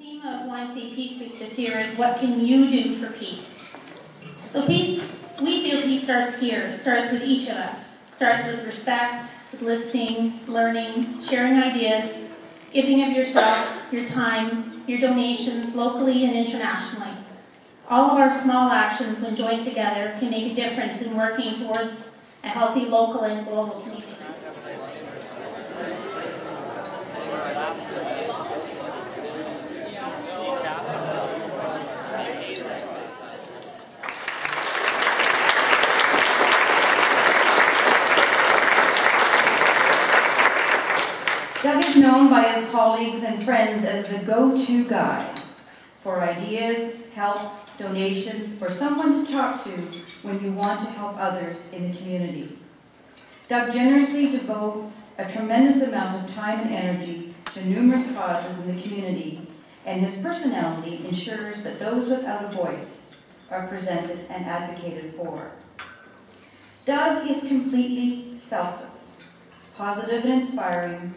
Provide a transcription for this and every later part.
theme of YMCA Peace Week this year is what can you do for peace? So peace, we feel peace starts here. It starts with each of us. It starts with respect, with listening, learning, sharing ideas, giving of yourself, your time, your donations locally and internationally. All of our small actions, when joined together, can make a difference in working towards a healthy local and global community. Doug is known by his colleagues and friends as the go-to guy for ideas, help, donations, or someone to talk to when you want to help others in the community. Doug generously devotes a tremendous amount of time and energy to numerous causes in the community, and his personality ensures that those without a voice are presented and advocated for. Doug is completely selfless, positive and inspiring.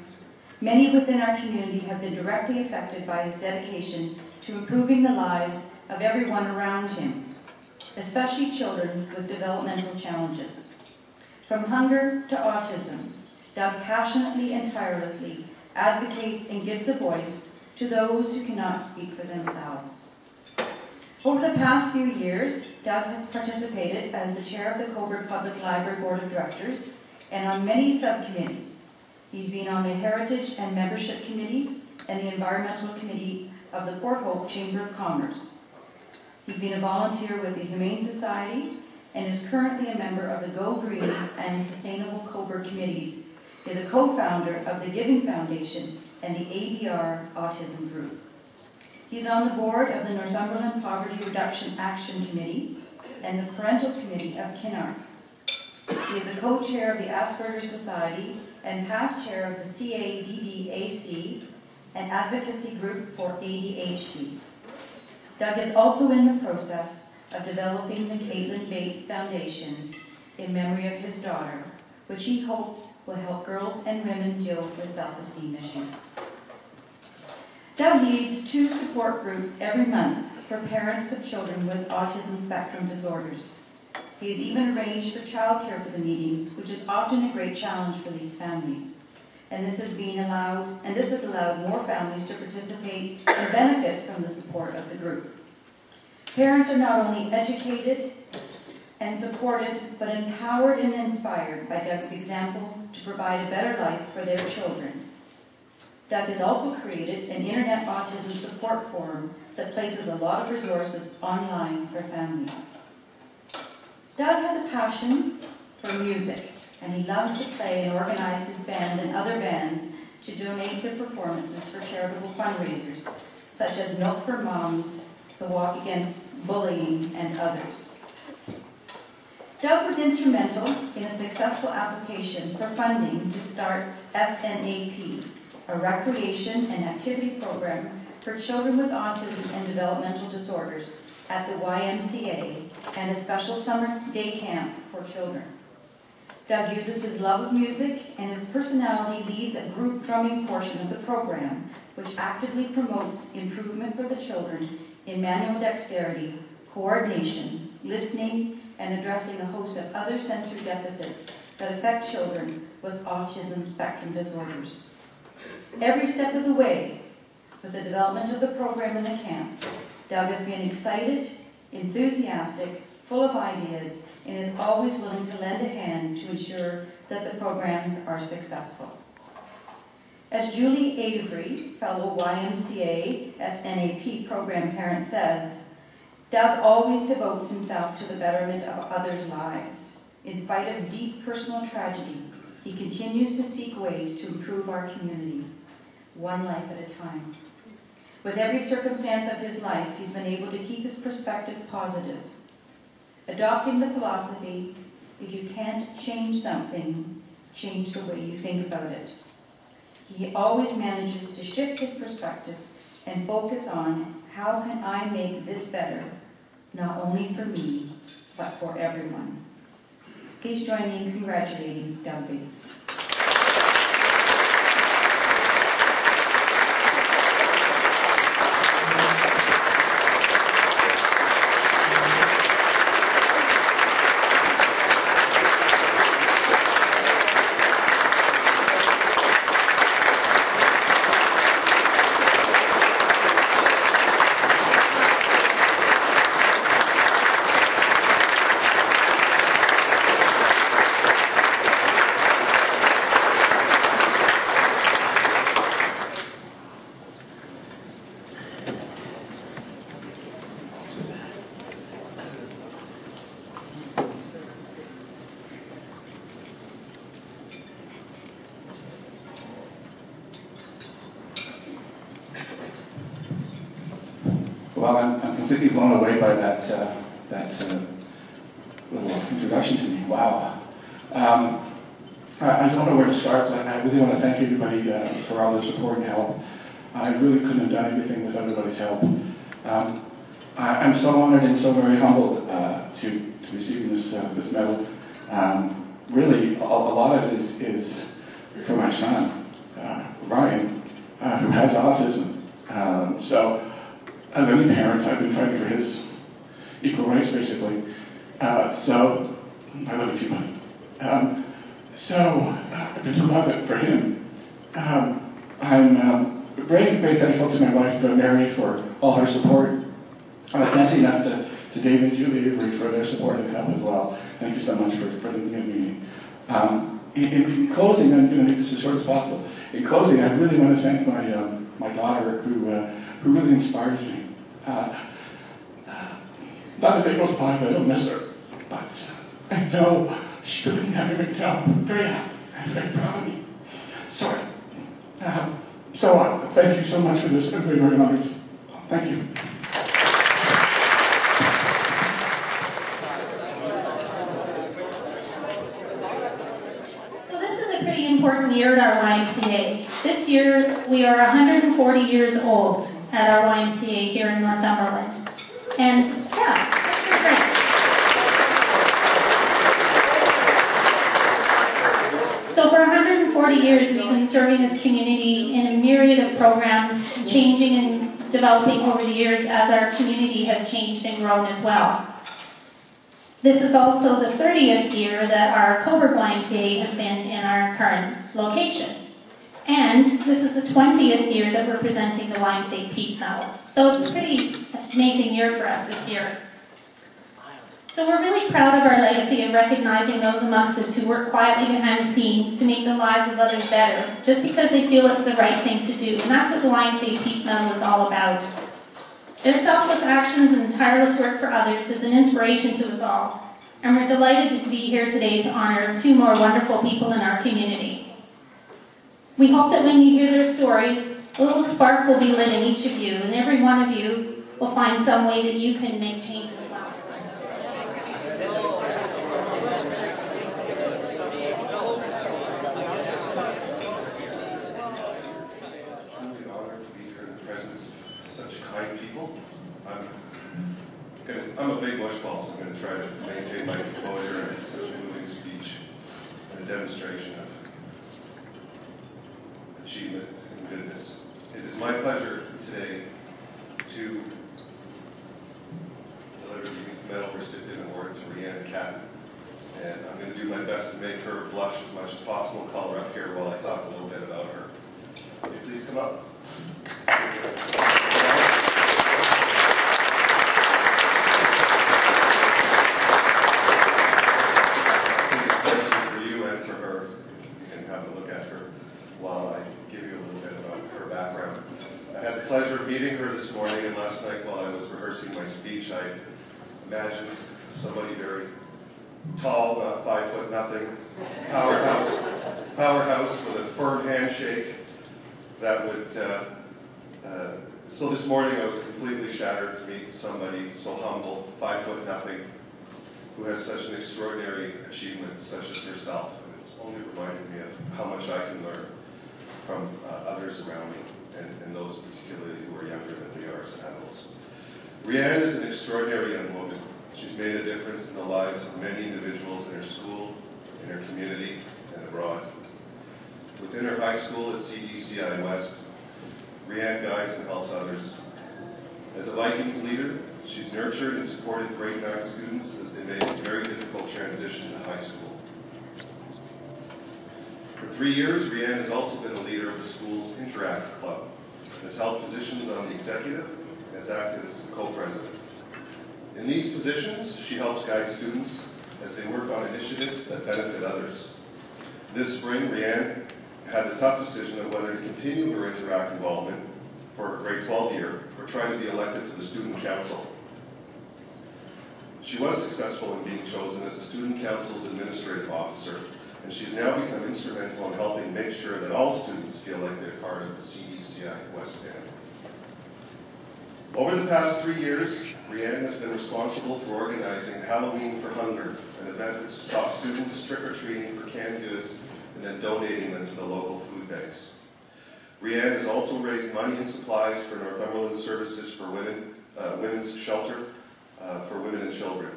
Many within our community have been directly affected by his dedication to improving the lives of everyone around him, especially children with developmental challenges. From hunger to autism, Doug passionately and tirelessly advocates and gives a voice to those who cannot speak for themselves. Over the past few years, Doug has participated as the chair of the Cobourg Public Library Board of Directors and on many subcommittees. He's been on the Heritage and Membership Committee and the Environmental Committee of the Port Hope Chamber of Commerce. He's been a volunteer with the Humane Society and is currently a member of the Go Green and Sustainable Cobourg Committees. He is a co-founder of the Giving Foundation and the ABR Autism Group. He's on the board of the Northumberland Poverty Reduction Action Committee and the Parental Committee of Kinark. He is a co-chair of the Asperger's Society and past chair of the CADDAC, an advocacy group for ADHD. Doug is also in the process of developing the Caitlin Bates Foundation in memory of his daughter, which he hopes will help girls and women deal with self-esteem issues. Doug leads 2 support groups every month for parents of children with autism spectrum disorders. He has even arranged for childcare for the meetings, which is often a great challenge for these families. And this has allowed more families to participate and benefit from the support of the group. Parents are not only educated and supported, but empowered and inspired by Doug's example to provide a better life for their children. Doug has also created an internet autism support forum that places a lot of resources online for families. Doug has a passion for music, and he loves to play and organize his band and other bands to donate their performances for charitable fundraisers, such as Milk for Moms, the Walk Against Bullying, and others. Doug was instrumental in a successful application for funding to start SNAP, a recreation and activity program for children with autism and developmental disorders at the YMCA and a special summer day camp for children. Doug uses his love of music and his personality leads a group drumming portion of the program, which actively promotes improvement for the children in manual dexterity, coordination, listening, and addressing a host of other sensory deficits that affect children with autism spectrum disorders. Every step of the way, with the development of the program in the camp, Doug has been excited, enthusiastic, full of ideas, and is always willing to lend a hand to ensure that the programs are successful. As Julie Avery, fellow YMCA SNAP program parent, says, Doug always devotes himself to the betterment of others' lives. In spite of deep personal tragedy, he continues to seek ways to improve our community, one life at a time. With every circumstance of his life, he's been able to keep his perspective positive, adopting the philosophy, if you can't change something, change the way you think about it. He always manages to shift his perspective and focus on how can I make this better, not only for me, but for everyone. Please join me in congratulating Doug Bates. Well, I'm completely blown away by that little introduction to me. Wow. I don't know where to start, but I really want to thank everybody for all their support and help. I really couldn't have done anything without everybody's help. I'm so honored and so very humbled to receive this medal. Really, a lot of it is for my son, Ryan, who has autism. So, as any parent, I've been fighting for his equal rights, basically. So, I love you, buddy. So, I've been doing a lot of it for him. I'm very, very thankful to my wife, Mary, for all her support. I can't say enough to Dave and Julie Avery for their support and help as well. Thank you so much for the meeting. In closing, I'm going to make this as short as possible. In closing, I really want to thank my daughter who really inspires me. Not that day goes by that I don't miss her, but I know she really never even tell. I'm very happy. I'm very proud of me. Sorry. Thank you so much for this. I'm very, very honored. Thank you. Pretty important year at our YMCA. This year we are 140 years old at our YMCA here in Northumberland. And yeah, that's pretty great. So for 140 years we've been serving this community in a myriad of programs, changing and developing over the years as our community has changed and grown as well. This is also the 30th year that our Cobourg YMCA has been in our current location. And this is the 20th year that we're presenting the YMCA Peace Medal. So it's a pretty amazing year for us this year. So we're really proud of our legacy of recognizing those amongst us who work quietly behind the scenes to make the lives of others better, just because they feel it's the right thing to do. And that's what the YMCA Peace Medal is all about. Their selfless actions and tireless work for others is an inspiration to us all, and we're delighted to be here today to honor two more wonderful people in our community. We hope that when you hear their stories, a little spark will be lit in each of you, and every one of you will find some way that you can make change as well. People. I'm a big mushball, so I'm going to try to maintain my composure in such a moving speech and a demonstration of achievement and goodness. It is my pleasure today to deliver the Youth Medal recipient award to Rhian Catton. And I'm going to do my best to make her blush as much as possible. Call her up here while I talk a little bit about her. Will you please come up? Meeting her this morning, and last night while I was rehearsing my speech, I imagined somebody very tall, not 5 foot nothing, powerhouse with a firm handshake that would, so this morning I was completely shattered to meet somebody so humble, 5 foot nothing, who has such an extraordinary achievement such as herself, and it's only reminded me of how much I can learn from others around me. And those particularly who are younger than we are as adults. Rhian is an extraordinary young woman. She's made a difference in the lives of many individuals in her school, in her community, and abroad. Within her high school at CDCI West, Rhian guides and helps others. As a Vikings leader, she's nurtured and supported grade 9 students as they make a very difficult transition to high school. For 3 years, Rhian has also been a leader of the school's Interact Club, has held positions on the executive, and has acted as co-president. In these positions, she helps guide students as they work on initiatives that benefit others. This spring, Rhian had the tough decision of whether to continue her Interact involvement for her grade 12 year or try to be elected to the student council. She was successful in being chosen as the student council's administrative officer, and she's now become instrumental in helping make sure that all students feel like they're part of the CDCI West family. Over the past 3 years, Rhian has been responsible for organizing Halloween for Hunger, an event that saw students trick-or-treating for canned goods and then donating them to the local food banks. Rhian has also raised money and supplies for Northumberland Services for Women, Women's Shelter for Women and Children.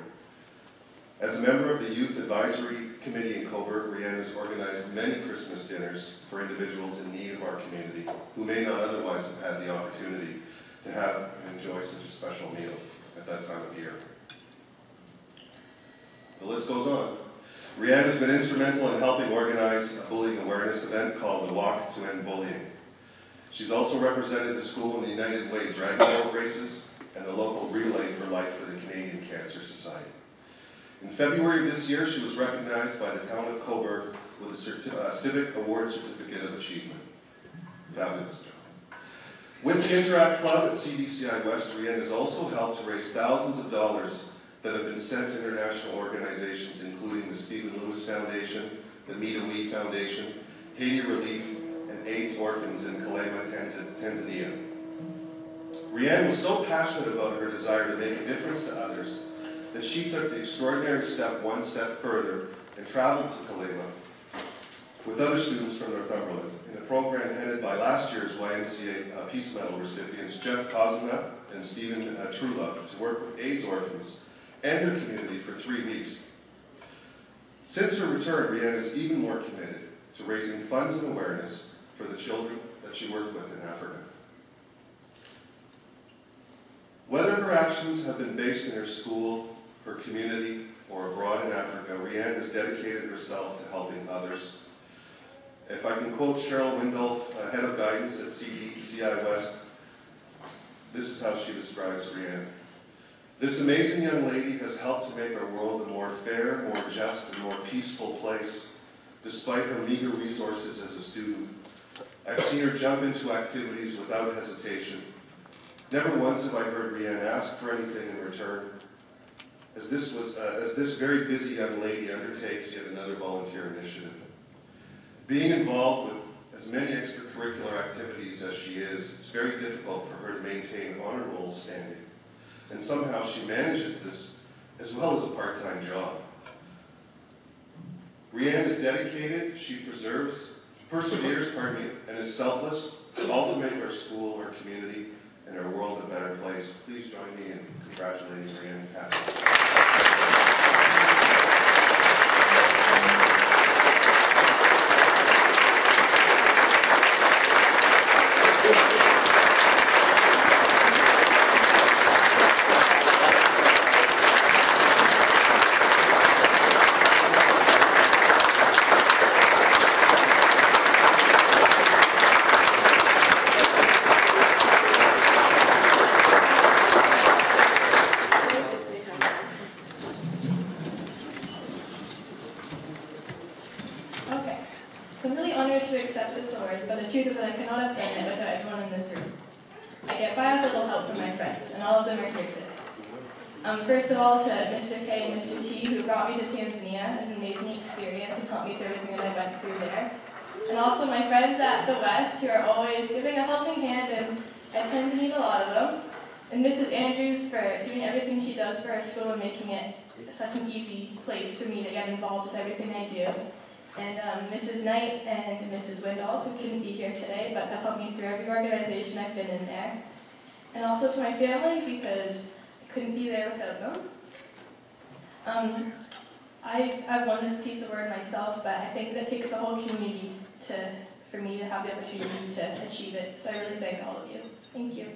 As a member of the Youth Advisory Committee in Cobourg, Rhian has organized many Christmas dinners for individuals in need of our community who may not otherwise have had the opportunity to have and enjoy such a special meal at that time of year. The list goes on. Rhian has been instrumental in helping organize a bullying awareness event called the Walk to End Bullying. She's also represented the school in the United Way Dragon Boat races and the local Relay for Life for the Canadian Cancer Society. In February of this year, she was recognized by the town of Cobourg with a Civic Award Certificate of Achievement. Fabulous. With the Interact Club at CDCI West, Rhian has also helped to raise thousands of dollars that have been sent to international organizations, including the Stephen Lewis Foundation, the Meet a Wee Foundation, Haiti Relief, and AIDS Orphans in Kalema, Tanzania. Rhian was so passionate about her desire to make a difference to others that she took the extraordinary step one step further and traveled to Kalema with other students from Northumberland in a program headed by last year's YMCA Peace Medal recipients Jeff Kozina and Stephen Trulove to work with AIDS orphans and their community for 3 weeks. Since her return, Rhian is even more committed to raising funds and awareness for the children that she worked with in Africa. Whether her actions have been based in her school, her community, or abroad in Africa, Rhian has dedicated herself to helping others. If I can quote Cheryl Windolf, head of guidance at CDCI West, this is how she describes Rhian. This amazing young lady has helped to make our world a more fair, more just, and more peaceful place, despite her meager resources as a student. I've seen her jump into activities without hesitation. Never once have I heard Rhian ask for anything in return, as this very busy young lady undertakes yet another volunteer initiative. Being involved with as many extracurricular activities as she is, it's very difficult for her to maintain honor roll standing. And somehow she manages this as well as a part-time job. Rhian is dedicated, she perseveres, and is selfless, all to make our school, our community, and our world a better place. Please join me in congratulating Rhian Catton. First of all, to Mr. K and Mr. T, who brought me to Tanzania. It was an amazing experience and helped me through everything that I went through there. And also my friends at the West, who are always giving a helping hand, and I tend to need a lot of them. And Mrs. Andrews for doing everything she does for our school and making it such an easy place for me to get involved with everything I do. And Mrs. Knight and Mrs. Windolf, who couldn't be here today, but have helped me through every organization I've been in there. And also to my family, because couldn't be there without them. I've won this piece of work myself, but I think that it takes the whole community for me to have the opportunity to achieve it. So I really thank all of you. Thank you.